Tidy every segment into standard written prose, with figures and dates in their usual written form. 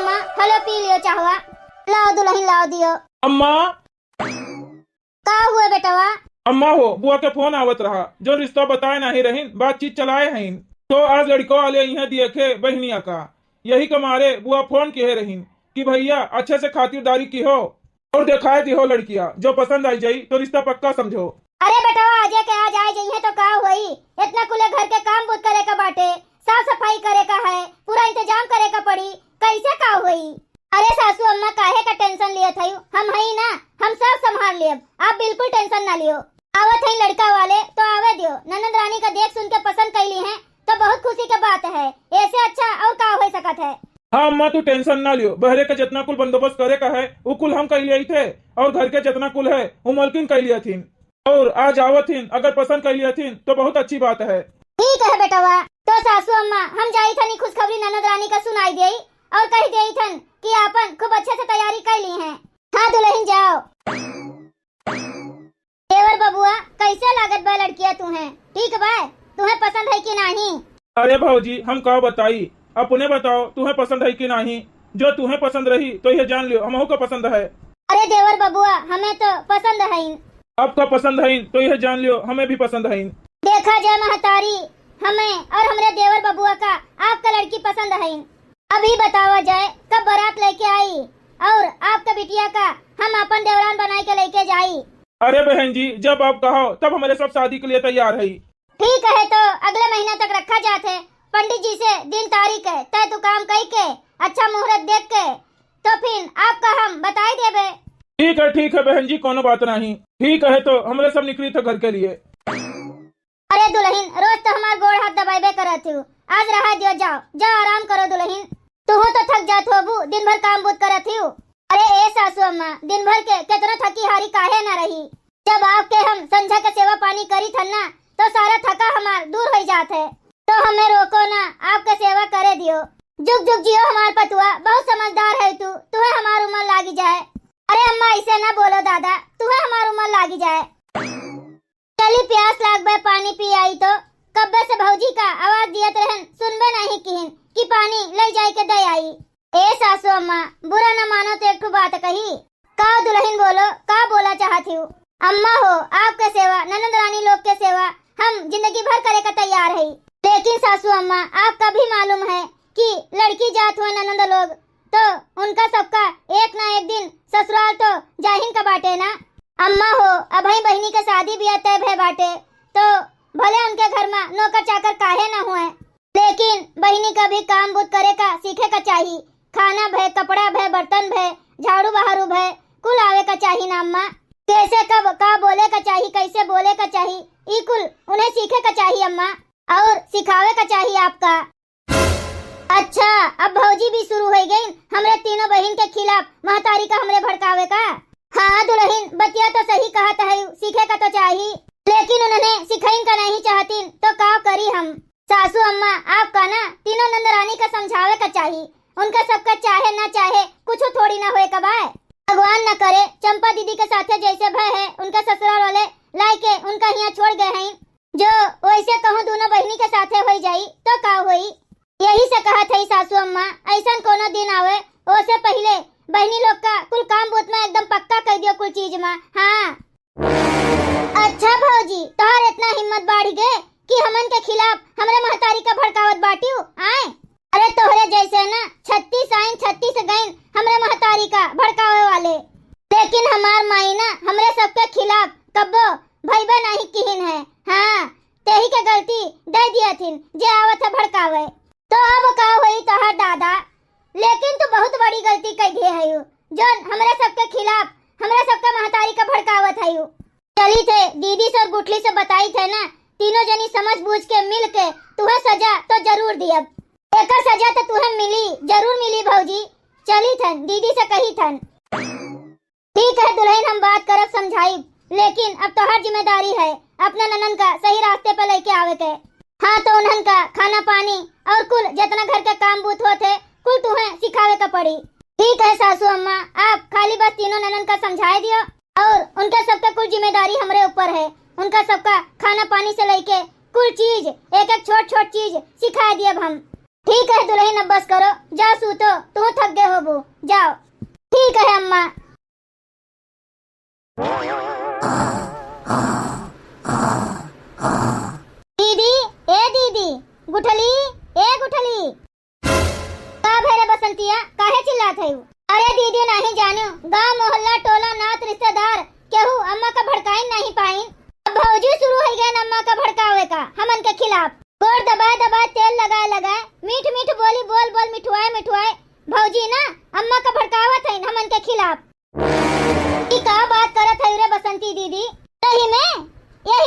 अम्मा, hello P लियो चाहवा। लाओ दुल्हन लाओ दियो। अम्मा का हुए बेटवा? अम्मा हो बुआ के फोन आवत रहा, जो रिश्ता बताए नहीं रहीन, बातचीत चलाए हैं। तो आज लड़को वाले यहाँ देखे बहनिया का, यही के मारे बुआ फोन किए रहीन कि भैया अच्छे से खातिरदारी की हो और दिखाए दी हो लड़कियाँ, जो पसंद आई जाई तो रिश्ता पक्का समझो। अरे बेटवा आजे के आज आए जाइए तो का हुई, इतना कुले घर के काम बुत करे का बाटे, साफ सफाई करे का है, पूरा इंतजाम करे का पड़ी, कैसे का हुई? अरे सासू अम्मा काहे का टेंशन लिया था, हम है ना, हम सब संभाल लिए, आप बिल्कुल टेंशन ना लियो। आवत है लड़का वाले तो आवे दियो, ननद रानी का देख सुन के पसंद कैली है तो बहुत खुशी की बात है, ऐसे अच्छा और का हो सकत है। हाँ अम्मा तू टेंशन ना लियो, बहरे का जितना कुल बंदोबस्त करे का है वो कुल हम कर लिए थे, और घर के जितना कुल है वो मलकिन कर लिया थी, और आज आवत थी, अगर पसंद कर लिया थी तो बहुत अच्छी बात है। ठीक है बेटवा, तो सासू अम्मा हम जाई थनी खुशखबरी ननद रानी का सुनाई देई और कह देई थन कि आपन खूब अच्छे से तैयारी कर ली है। हाँ दुल्हन जाओ। देवर बबुआ कैसे लागत बा लड़कियां तुम्हें, ठीक बा, तुम्हें पसंद है कि नहीं? अरे भाजी हम का बताई, अपने बताओ तुम्हें पसंद है कि नहीं, जो तुम्हें पसंद रही तो यह जान लियो हमहू का पसंद है। अरे देवर बबुआ हमें तो पसंद है। आपका पसंद है तो यह जान लियो हमें भी पसंद है। देखा जाए महतारी, हमें और हमारे देवर बबुआ का आपका लड़की पसंद है। अभी बतावा जाए कब बारात लेके आई और आपका बिटिया का हम अपन देवरान बनाए के लेके जाई। अरे बहन जी जब आप कहो तब हमारे सब शादी के लिए तैयार है। ठीक है तो अगले महीना तक रखा जाते, पंडित जी से दिन तारीख है तय तो काम कही के अच्छा मुहूर्त देख के तो फिर आपका हम बताई देवे। ठीक है बहन जी कोनो बात नहीं, ठीक है तो हमारे सब निकली थे घर के लिए। अरे दुल्हन रोज तो हमार गोड़ हाथ दबाइबे करत हूँ, आज रहा दियो, जाओ जाओ आराम करो दुल्हन, तू तो थक जात होबू, दिन भर काम बुत करत हूँ। अरे ए सासू अम्मा दिन भर के कितना थकी हारी काहे न रही, जब आपके हम संझा के सेवा पानी करी थन ना तो सारा थका हमार दूर हो जात है, तो हमें रोको ना, आपके सेवा करे दियो। जुग जुग जियो हमार पतुआ, बहुत समझदार है तू, तुम्हें हमार उम्र लागी जाए। अरे अम्मा ऐसे ना बोलो दादा, तुम्हें हमार उम्र लागी जाए। चली प्यास लाग बे पानी पी आई तो कब्बे से भौजी का आवाज दियत रहन, सुनबे नहीं किहिन कि पानी ले जाए के दे आई। ए सासू अम्मा बुरा न मानो तो एक बात कही, का दुल्हन बोलो, का बोला चाहती हूँ? अम्मा हो आपके सेवा, ननद रानी लोग के सेवा हम जिंदगी भर करे का तैयार है, लेकिन सासू अम्मा आपका भी मालूम है कि लड़की जात हुए ननद लोग तो उनका सबका एक ना एक दिन ससुराल तो जाहिन का बाटे ना। अम्मा हो अभई बहनी के शादी ब्याह तय भय बाटे तो भले उनके घर में नौकर चाकर काहे ना हुए, लेकिन बहनी का भी काम बुत करे का सीखे का चाहिए, खाना भय, कपड़ा भय, बर्तन भय, झाड़ू बहारू भय, कुल आवे का चाहिए ना अम्मा, कैसे कब का बोले का चाहिए, कैसे बोले का चाहिए, ई कुल उन्हें सीखे का चाहिए अम्मा, और सिखावे का चाहिए आपका। अच्छा अब भौजी भी शुरू हो गई हमरे तीनों बहन के खिलाफ महतारी का हमरे भड़कावे का। हाँ दुल्हन बतिया तो सही कहत है, सीखे का तो चाहिए, लेकिन उन्होंने सिखाइन का नहीं चाहती तो का करी हम। सासू अम्मा आपका ना तीनों नंद रानी का समझावे का चाहिए, उनका सबका चाहे ना चाहे कुछ थोड़ी ना होए कबाए, भगवान न करे चंपा दीदी के साथे जैसे भय है उनके ससुराल वाले लाई के उनका यहाँ छोड़ गए हैं, जो वैसे कहूँ दोनों बहनी के साथे हो जाई तो का हुई। यही से कहा था सासू अम्मा ऐसा कोनो दिन आवे उससे पहले बहनी लोग का कुल काम बुत में एकदम पक्का कर दियो कुल चीज में। हाँ अच्छा भौजी तोहर इतना हिम्मत बढ़ गए कि हमन के खिलाफ हमरे महतारी का भड़कावत बाटियो आए। अरे तोहरे जैसे ना 36 आइन 36 गईन हमरे महतारी का भड़कावे वाले, लेकिन हमार माई ना हमरे सबके खिलाफ कब्बो भईबे नहीं किहिन है। हाँ तेही के गलती दे दिया थिन जे आवत है भड़कावे, तो अब का हुई तोहर दादा, लेकिन तू बहुत बड़ी गलती कर दी है जो हमरे सबके खिलाफ हमरे सबके महतारी का भड़कावत है। चली थे दीदी से और गुठली से बताई थे ना, तीनों जनी समझ बूझ के मिल के तुम्हें सजा तो जरूर दी, अब एक सजा तो तुम्हें मिली जरूर मिली भौजी, चली थन दीदी से कही थन। ठीक है दुल्हन हम बात करब समझाई, लेकिन अब तो हर जिम्मेदारी है अपने ननन का सही रास्ते पे लेके आवे के। हाँ तो उन्हन का खाना पानी और कुल जितना घर के काम बूत होते कुल तुम्हें सिखावे का पड़ी। ठीक है सासू अम्मा आप खाली बस तीनों ननन का समझाए दियो, और उनका सबका कुल जिम्मेदारी हमरे ऊपर है, उनका सबका खाना पानी से लेके कुल चीज एक एक छोट छोट चीज सिखा दिए हम। ठीक है दुल्हन, अब बस करो, जाओ सूतो, तू थक गए हो बू, जाओ। ठीक है अम्मा। दीदी, ए दीदी, गुठली, ए गुठली, का भेरे बसंतिया, काहे चिल्लात है? अरे दीदी नहीं जानू, गांव मोहल्ला टोला नात रिश्तेदार केहू अम्मा का भड़काई नहीं पाई। अब भौजी शुरू हो गए अम्मा का भड़कावे का हमन के खिलाफ। गोड़ दबाए दबाए, तेल लगाए लगाए, मीठ मीठ बोली बोल बोल, मिठुआए मिठुआए भौजी ना अम्मा का भड़कावत है हमन के खिलाफ। की का बात करत है रे बसंती दीदी? यही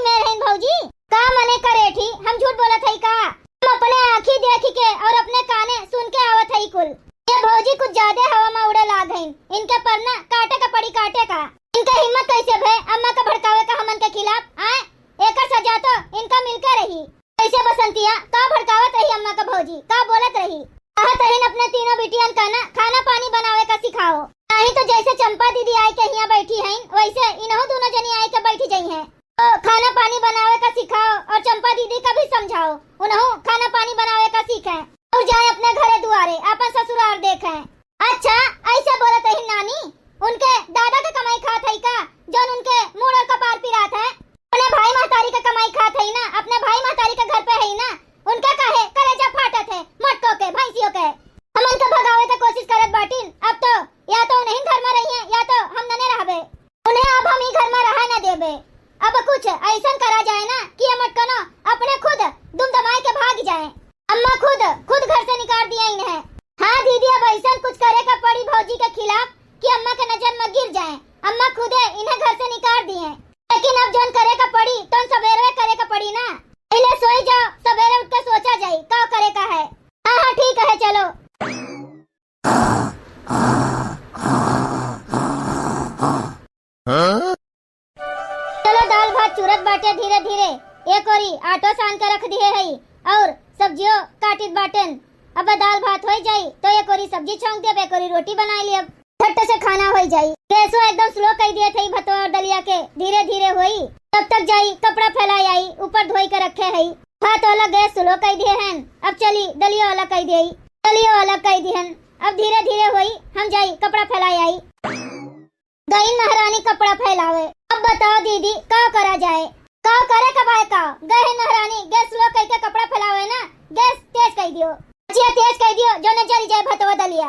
में रहन भौजी, का मने करे थी, हम झूठ बोलत है का? हम अपने आँखी देखी के और अपने काने सुन के आवत है कुल। ये भौजी कुछ ज्यादा हवा में उड़े लाग हैं, इनके पर ना काटे का पड़ी काटे का। इनका हिम्मत कैसे भे अम्मा का भड़कावे का हमन के खिलाफ? आए एकर सजा तो इनका मिलकर रही। कैसे बसंतिया, का भड़कावत रही अम्मा का भौजी, का बोलत रही? कहत रही अपने तीनों बिटियन का ना खाना पानी बनावे का सिखाओ, नहीं तो जैसे चंपा दीदी आई के यहाँ बैठी हैं वैसे इन्हों दोनों जनी आई के बैठी गई हैं। तो खाना पानी बनावे का सिखाओ और चंपा दीदी का भी समझाओ, उन्हों खाना पानी बनावे का सीखें और जाए अपने घरे दुआरे अपन ससुराल देखें। अच्छा ऐसे बोलत रही नानी, उनके दादा का कमाई खात है का जो उनके मुड़ और कपार पिरात है? अपने भाई महतारी का कमाई खात है ना, अपने भाई महतारी के घर पे है ना, उनका काहे कलेजा फाटत है मटको के भैंसियों के। हमन के भगावे का कोशिश करत बाटिन, अब तो या तो उन्हीं घर में रही है या तो हम नने रहबे, उन्हें अब हम ही घर में रहा न देबे। अब कुछ ऐसा करा जाए ना कि ये मटकनो अपने खुद दुम दमाए के भाग जाए। अम्मा खुद घर से निकाल दिया इन्हें। हाँ दीदी, अब ऐसा कुछ करे का पड़ी भौजी के खिलाफ कि अम्मा के नजर में गिर जाए। अम्मा खुद इन्हें घर से निकाल दिए, लेकिन अब जोन करे का पड़ी तो सवेरे करे का पड़ी ना। पहले सोई जाओ, सवेरे उठ के सोचा जाए का करे का है। हाँ हाँ ठीक है, चलो। चलो दाल भात चूरत बाटे धीरे धीरे, एक ओरी आटो सान के रख दिए है और सब्जियों काटित बाटन। अब दाल भात हो जाई तो एक ओरी सब्जी छौंक दे, एक ओरी रोटी बना ली, अब झट से खाना हो जाई। गैसो एकदम स्लो कर दिए थे भतो और दलिया के, धीरे धीरे हुई, तब तक जाई कपड़ा फैलाई आई, ऊपर धोई के रखे है। भात वाला गैस स्लो कर दिए हैं, अब चली दलिया वाला कर दिए, दलिया वाला कर दिए हैं। अब धीरे धीरे हुई, हम जाई कपड़ा फैलाई आई। गई महारानी कपड़ा फैलावे। अब बताओ दीदी का करा जाए, का करे कबाए का? गए महारानी गैस स्लो करके कपड़ा फैलावे ना, गैस तेज कर दियो, अच्छा तेज कर दियो जो न जल जाए भतवा दलिया।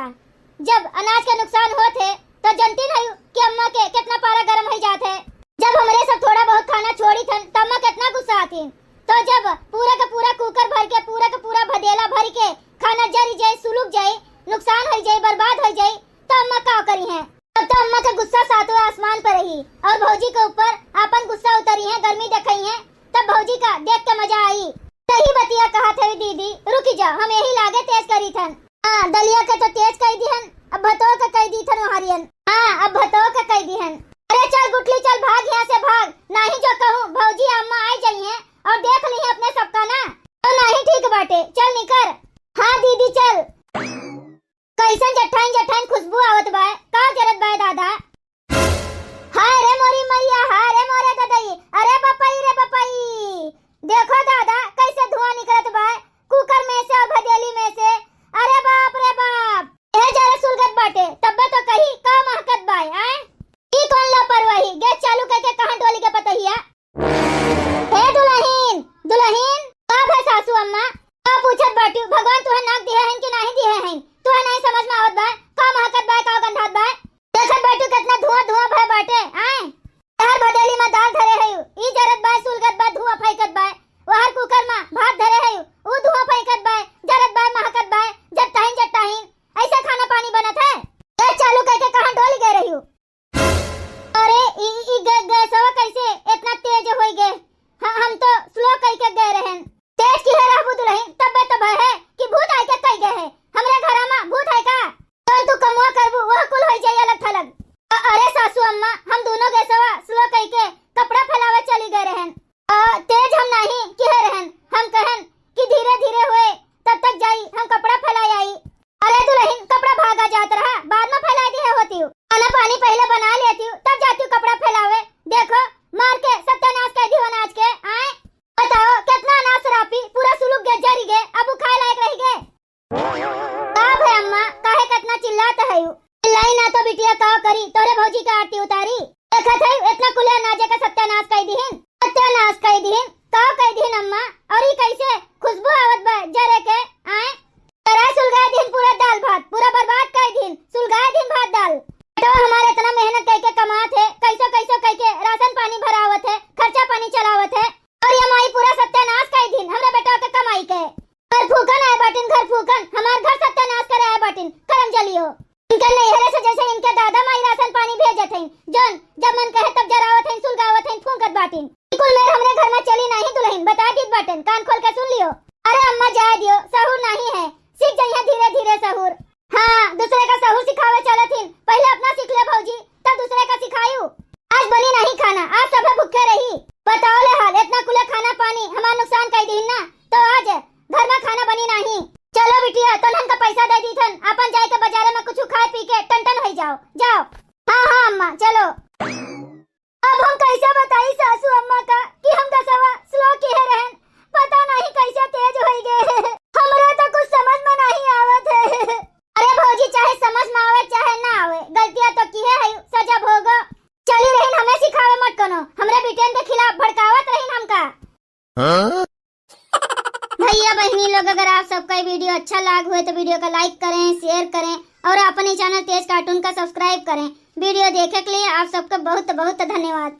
जब अनाज का नुकसान होते तो जनती नहीं कि अम्मा के कितना पारा गर्म हो जाते। जब हमरे सब थोड़ा बहुत खाना छोड़ी थन तो अम्मा कितना गुस्सा आती। तो जब पूरा का पूरा कुकर भर के पूरा का पूरा भदेला भर के खाना जल जाए, सुलग जाए, नुकसान हो जाए, बर्बाद हो जाए तो अम्मा क्या करी है? तब तो अम्मा का गुस्सा सातवें आसमान पर रही और भौजी के ऊपर अपन गुस्सा उतरी है, गर्मी दिखाई है। तब भौजी का देख के मजा आई। सही बतिया कहा थे दीदी, रुकी जाओ, हम यही लागे तेज करी थन। हाँ दलिया के तो तेज कर दी हन, अब भतो के कह दी थन वहारियन। हाँ अब भतो के कह दी हन। अरे चल गुठली चल, भाग यहाँ से भाग, नहीं जो कहूँ भौजी अम्मा आई जाई है और देख ली है अपने सबका ना, तो नहीं ठीक बाटे, चल निकर। हाँ दीदी चल। कैसन जठाइन खुशबू आवत बाय, का जरत बाय दादा? हाय रे मोरी मैया, हाय रे मोरे ददई, अरे बपई रे बपई, देखो दादा कैसे धुआं निकलत बाय कुकर में से और भदेली में से। अरे बाप रे बाप, यह जरा सुलगत बाटे, तब्बे तो कही का महकत बाय। आए ई कौन लापरवाही, गैस चालू करके कहां डोली के पतहिया? हे दुल्हन दुल्हन, का भे सासू अम्मा का पूछत बाटी? भगवान तुहे नाक दिए हैं कि नहीं दिए हैं? तुहे नहीं समझ में आवत बा का महकत बा का गंधात बा? देखत बाटी कितना धुआं धुआं भय बाटे। आए हर भदेली में दाल धरे है, ई जरत बा सुलगत बा धुआं फेंकत बा, वहर कुकर में भात धरे है, ऊ धुआं फेंकत बा, जरत बा महकत बा, जटाइन ऐसा खाना पानी बनत है? गैस चालू करके कहां डोली गए रही? अरे ई गैसवा कैसे इतना तेज हो गए? हम तो स्लो करके गए रहन। तेज की है रहबू दुल्हन, तब तो भय है कि भूत आके कह गए है हमरे घर में। भूत है का? तो चिल्लात है चिल्लाई ना तो बिटिया का करी तोरे भौजी का आरती उतारी देखत है इतना कुलिया नाजे का सत्यानाश कर दीहिन का कर दीहिन अम्मा और ई कैसे खुशबू आवत बा जरे के आए तेरा सुलगाए दिन पूरा दाल भात पूरा बर्बाद कर दिन सुलगाए दिन भात दाल तो हमारे इतना मेहनत करके कमात है कैसो करके राशन पानी भरावत है खर्चा पानी चलावत है और ये माई पूरा सत्यानाश कर दिन हमरा बेटा के कमाई के घर फूकन आए बाटिन घर फूकन हमार घर सत्यानाश करे आए बाटिन करम जलियो इनके नहरे से जैसे इनके दादा माई राशन पानी भेजत हैं जन जब मन कहे तब जरावत हैं सुलगावत हैं फूकत बाटिन बिल्कुल मेरे हमरे घर में चली नहीं दुल्हन बता दी बाटिन कान खोल के सुन लियो अरे अम्मा जाए दियो सहूर नहीं है सीख जाइए धीरे धीरे सहूर हाँ दूसरे का सहूर सिखावे चलत हिन पहले अपना सीख ले भौजी तब दूसरे का सिखायू आज बनी नहीं खाना आज सब भूखे रही बताओ ले हाल इतना कुले खाना पानी हमारा नुकसान कर दी ना तो आज घर में खाना बनी नहीं चलो बिटिया तनहन का पैसा दे दी थन अपन जाए के बाजार में कुछ खा पी के टन हो जाओ हाँ अम्मा चलो अब हम कैसे बताई सासू अम्मा का कि हम दसवा स्लो किए रहन पता नहीं कैसे तेज हो गए हमरा तो कुछ समझ में नहीं आवत है अरे भौजी चाहे समझ में आवे चाहे ना आवे गलतियां तो की है सजा भोगो चली रहीन हमें सिखावे मत कनो हमरे बेटियन के खिलाफ भड़कावत रहीन हमका भैया बहनी लोग अगर आप सबका ये वीडियो अच्छा लगा हुए तो वीडियो को लाइक करें शेयर करें और अपने चैनल तेज कार्टून का सब्सक्राइब करें वीडियो देखने के लिए आप सबका बहुत बहुत धन्यवाद।